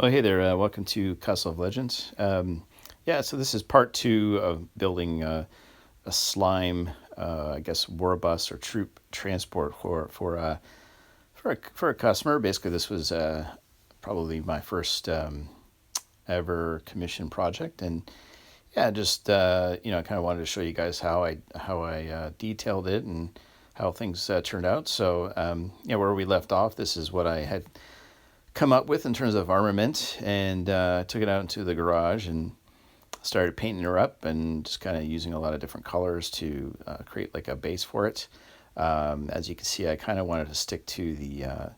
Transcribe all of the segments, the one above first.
Oh, hey there. Welcome to Castle of Legends. Yeah, so this is part two of building a slime, I guess, war bus or troop transport for a customer. Basically, this was probably my first ever commission project, and yeah, just I kind of wanted to show you guys how I detailed it and how things turned out. So yeah, where we left off, this is what I had come up with in terms of armament, and took it out into the garage and started painting her up and just kind of using a lot of different colors to create like a base for it. As you can see, I kind of wanted to stick to the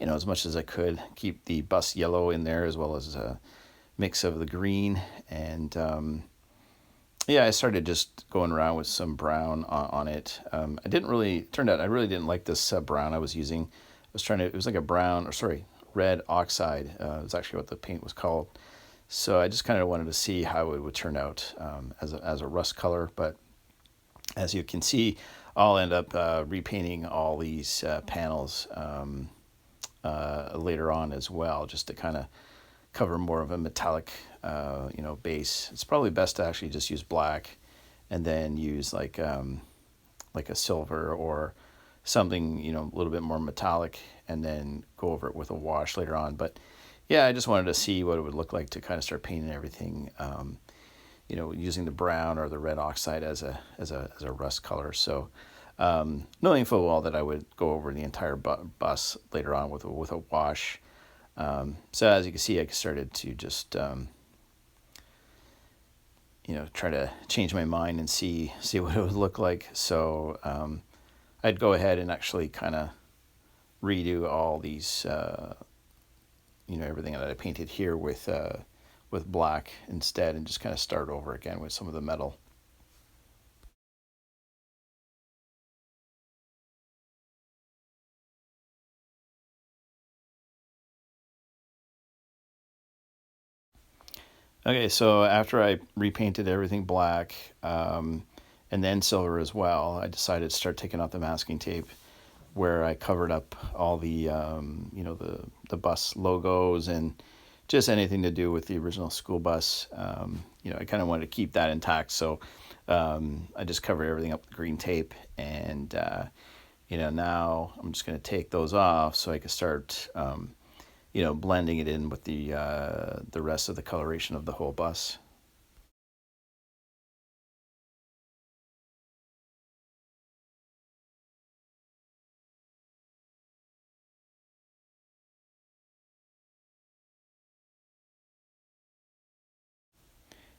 as much as I could, keep the bus yellow in there as well as a mix of the green. And yeah, I started just going around with some brown on it. I didn't really, turned out I really didn't like this brown I was using. It was like a brown, or sorry, red oxide. It was actually what the paint was called. So I just kind of wanted to see how it would turn out as a rust color. But as you can see, I'll end up repainting all these panels later on as well, just to kind of cover more of a metallic, base. It's probably best to actually just use black, and then use like a silver or something, a little bit more metallic, and then go over it with a wash later on. But yeah, I just wanted to see what it would look like to kind of start painting everything, using the brown or the red oxide as a rust color. So knowing full well that I would go over the entire bus later on with a wash. So as you can see, I started to just try to change my mind and see what it would look like. So I'd go ahead and actually kind of redo all these, everything that I painted here with black instead, and just kind of start over again with some of the metal. Okay, so after I repainted everything black, and then silver as well, I decided to start taking off the masking tape, where I covered up all the the bus logos and just anything to do with the original school bus. I kind of wanted to keep that intact, so I just covered everything up with green tape, and now I'm just going to take those off so I can start blending it in with the rest of the coloration of the whole bus.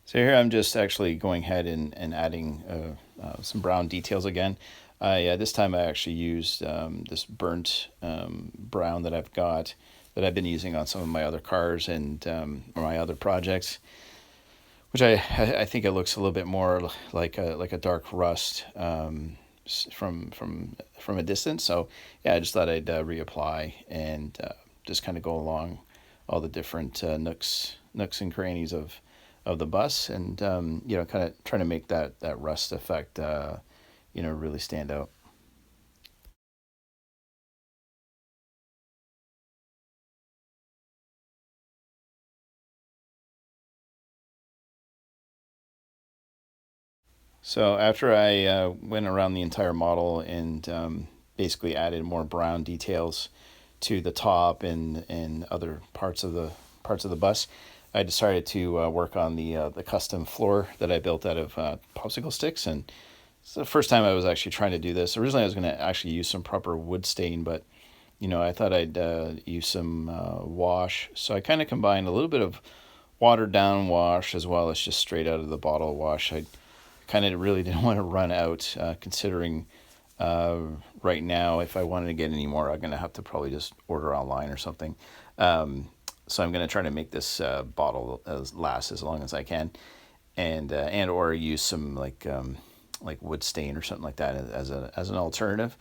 So here I'm just actually going ahead and adding some brown details again. This time I actually used this burnt brown that I've been using on some of my other cars and or my other projects, which I think it looks a little bit more like a dark rust from a distance. So yeah, I just thought I'd reapply and just kind of go along all the different nooks and crannies of the bus, and kind of trying to make that rust effect really stand out. So after I went around the entire model and basically added more brown details to the top and other parts of the bus, I decided to work on the custom floor that I built out of popsicle sticks. And it's the first time I was actually trying to do this. Originally, I was going to actually use some proper wood stain, but I thought I'd use some wash. So I kind of combined a little bit of watered down wash as well as just straight out of the bottle wash. I kind of really didn't want to run out, considering uh, right now, if I wanted to get any more, I'm going to have to probably just order online or something. So I'm going to try to make this bottle last as long as I can, and or use some like wood stain or something like that as an alternative.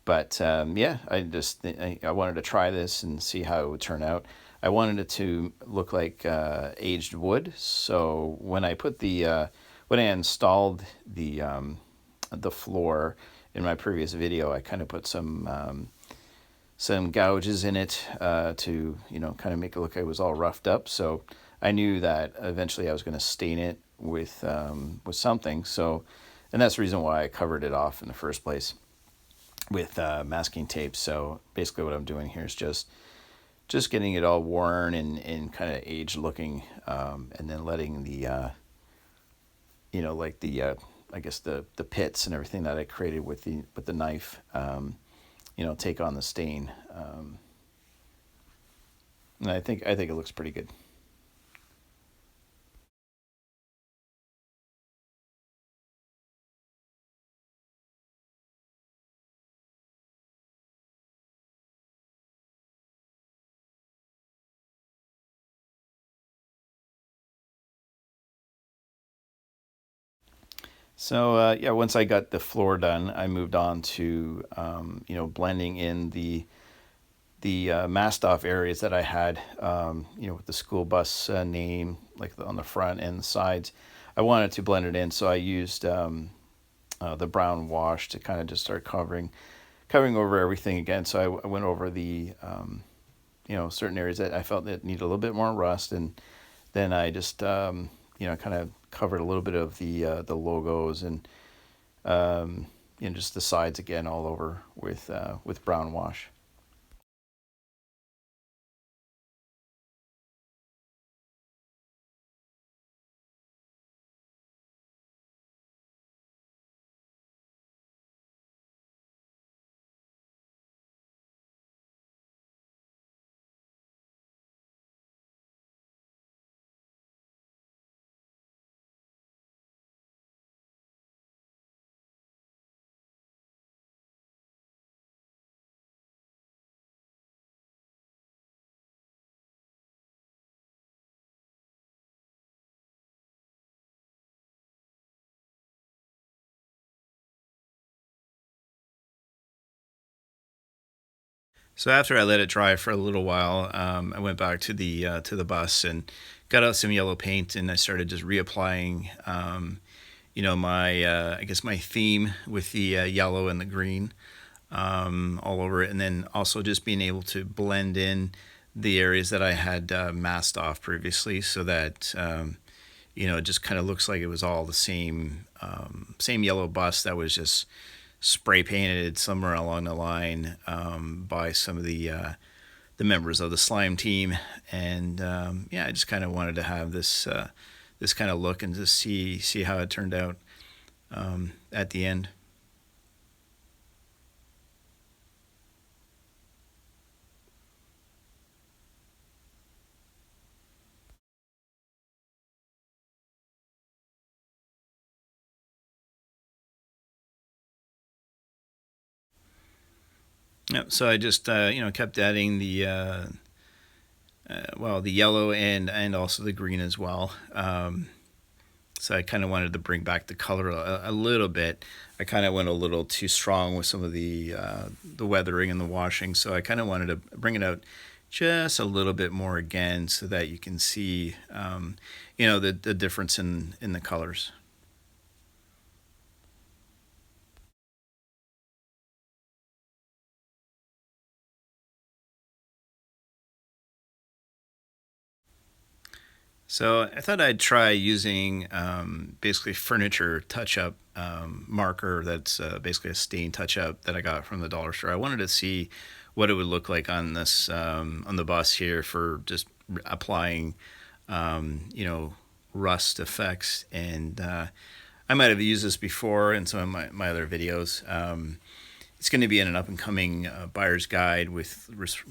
But yeah, I wanted to try this and see how it would turn out. I wanted it to look like aged wood. So when I installed the floor in my previous video, I kind of put some some gouges in it to kind of make it look like it was all roughed up. So I knew that eventually I was going to stain it with something. So, and that's the reason why I covered it off in the first place with masking tape. So basically, what I'm doing here is just getting it all worn and kind of aged looking, and then letting the like the I guess the pits and everything that I created with the knife, take on the stain. And I think it looks pretty good. So yeah, once I got the floor done, I moved on to blending in the masked off areas that I had, with the school bus name, like on the front and the sides. I wanted to blend it in, so I used the brown wash to kind of just start covering over everything again. So I went over the certain areas that I felt that need a little bit more rust, and then I just kind of covered a little bit of the logos and just the sides again all over with brown wash. So after I let it dry for a little while, I went back to the bus and got out some yellow paint, and I started just reapplying, my I guess my theme with the yellow and the green, all over it, and then also just being able to blend in the areas that I had masked off previously, so that it just kind of looks like it was all the same yellow bus that was just spray painted somewhere along the line, by some of the members of the slime team. And yeah, I just kind of wanted to have this kind of look and just see how it turned out at the end. Yeah, so I just kept adding the yellow and also the green as well. So I kind of wanted to bring back the color a little bit. I kind of went a little too strong with some of the weathering and the washing, so I kind of wanted to bring it out just a little bit more again, so that you can see, the difference in the colors. So I thought I'd try using basically furniture touch up marker that's basically a stain touch up that I got from the dollar store. I wanted to see what it would look like on this on the bus here for just applying, rust effects. And I might have used this before in some of my other videos. It's going to be in an up and coming buyer's guide with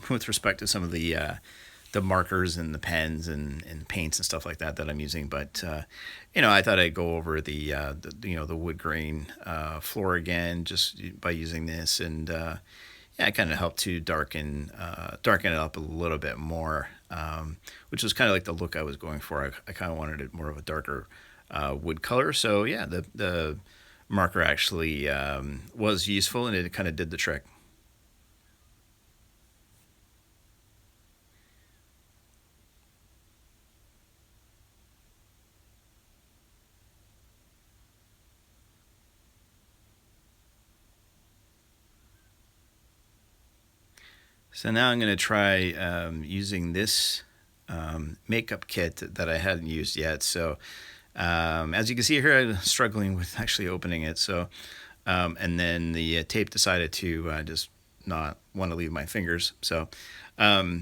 respect to some of the markers and the pens and paints and stuff like that I'm using. But I thought I'd go over the wood grain floor again just by using this, and yeah, it kind of helped to darken it up a little bit more, which was kind of like the look I was going for. I kind of wanted it more of a darker wood color. So yeah, the marker actually was useful, and it kind of did the trick. So now I'm going to try using this makeup kit that I hadn't used yet. So as you can see here, I'm struggling with actually opening it. So and then the tape decided to just not want to leave my fingers. So I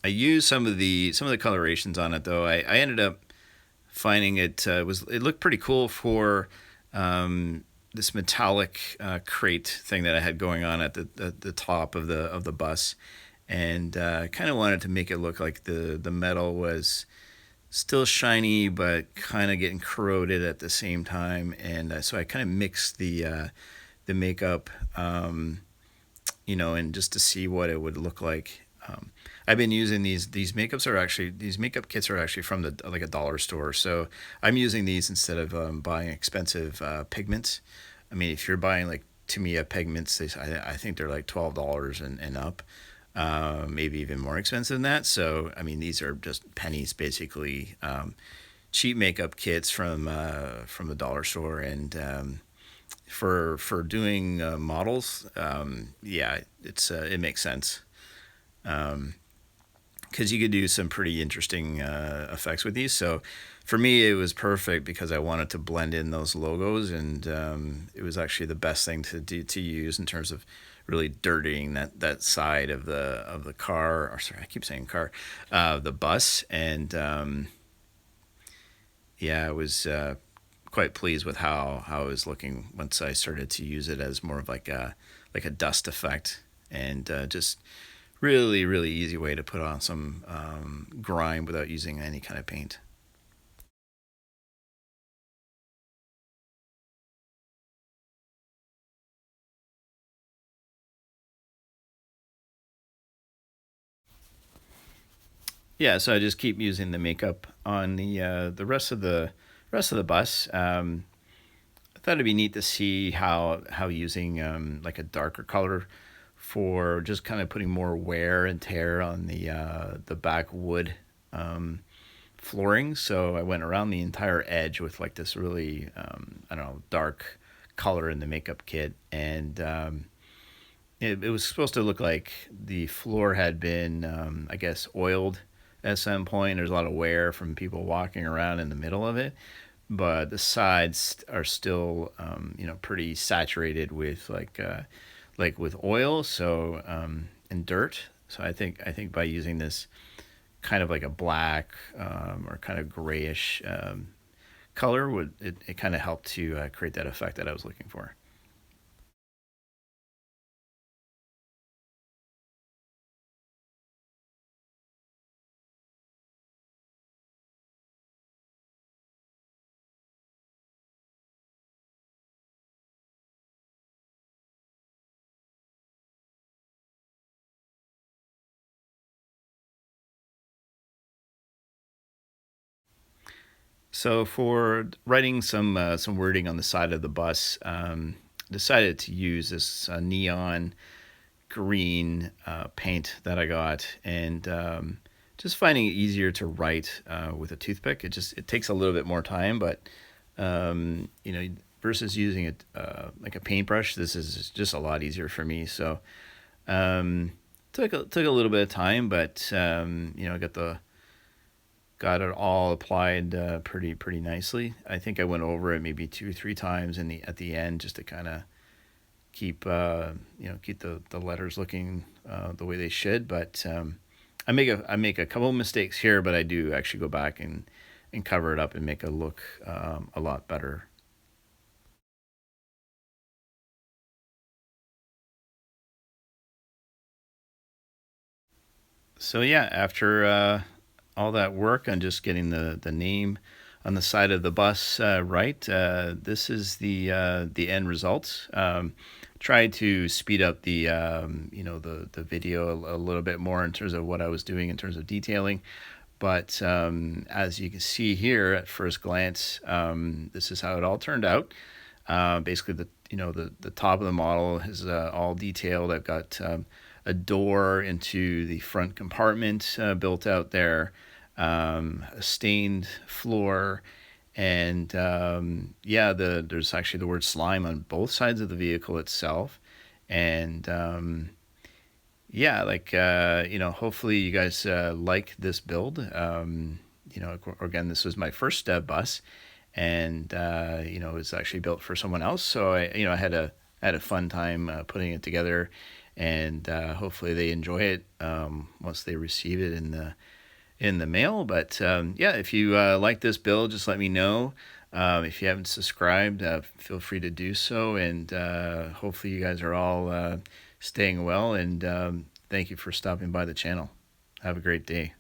used some of the colorations on it though. I ended up finding it looked pretty cool for this metallic crate thing that I had going on at the top of the bus, and kind of wanted to make it look like the metal was still shiny but kind of getting corroded at the same time, and so I kind of mixed the makeup, and just to see what it would look like. I've been using these makeup kits are actually from the like a dollar store. So I'm using these instead of buying expensive pigments. I mean, if you're buying like Tamiya pigments, I think they're like $12 and up, maybe even more expensive than that. So I mean, these are just pennies basically, cheap makeup kits from the dollar store, and for doing models, yeah, it makes sense. Because you could do some pretty interesting effects with these. So for me, it was perfect because I wanted to blend in those logos, and it was actually the best thing to use in terms of really dirtying that side of the car. Or sorry, I keep saying car, the bus, and yeah, I was quite pleased with how it was looking once I started to use it as more of like a dust effect, and just really, really easy way to put on some grime without using any kind of paint. Yeah, so I just keep using the makeup on the rest of the bus. I thought it'd be neat to see how using like a darker color for just kind of putting more wear and tear on the back wood flooring. So I went around the entire edge with like this really I don't know, dark color in the makeup kit, and it was supposed to look like the floor had been I guess oiled at some point. There's a lot of wear from people walking around in the middle of it, but the sides are still pretty saturated with like with oil, so and dirt. So I think by using this kind of like a black or kind of grayish color would it kind of help to create that effect that I was looking for. So for writing some wording on the side of the bus, decided to use this neon green paint that I got, and just finding it easier to write with a toothpick. It takes a little bit more time, but versus using it like a paintbrush, this is just a lot easier for me. So um, took a little bit of time, but got it all applied pretty nicely. I think I went over it maybe 2 or 3 times at the end just to kind of keep keep the letters looking the way they should. But I make a couple of mistakes here, but I do actually go back and cover it up and make it look a lot better. So yeah, after all that work on just getting the name on the side of the bus right, this is the end result. Tried to speed up the video a little bit more in terms of what I was doing in terms of detailing. But as you can see here at first glance, this is how it all turned out. Basically, the top of the model is all detailed. I've got a door into the front compartment built out there, a stained floor, and yeah, there's actually the word slime on both sides of the vehicle itself, and Yeah, like hopefully you guys like this build. Again, this was my first bus, and it was actually built for someone else. So I had a fun time putting it together, and hopefully they enjoy it once they receive it in the mail. But yeah, if you like this build, just let me know. If you haven't subscribed, feel free to do so. And hopefully, you guys are all staying well. And thank you for stopping by the channel. Have a great day.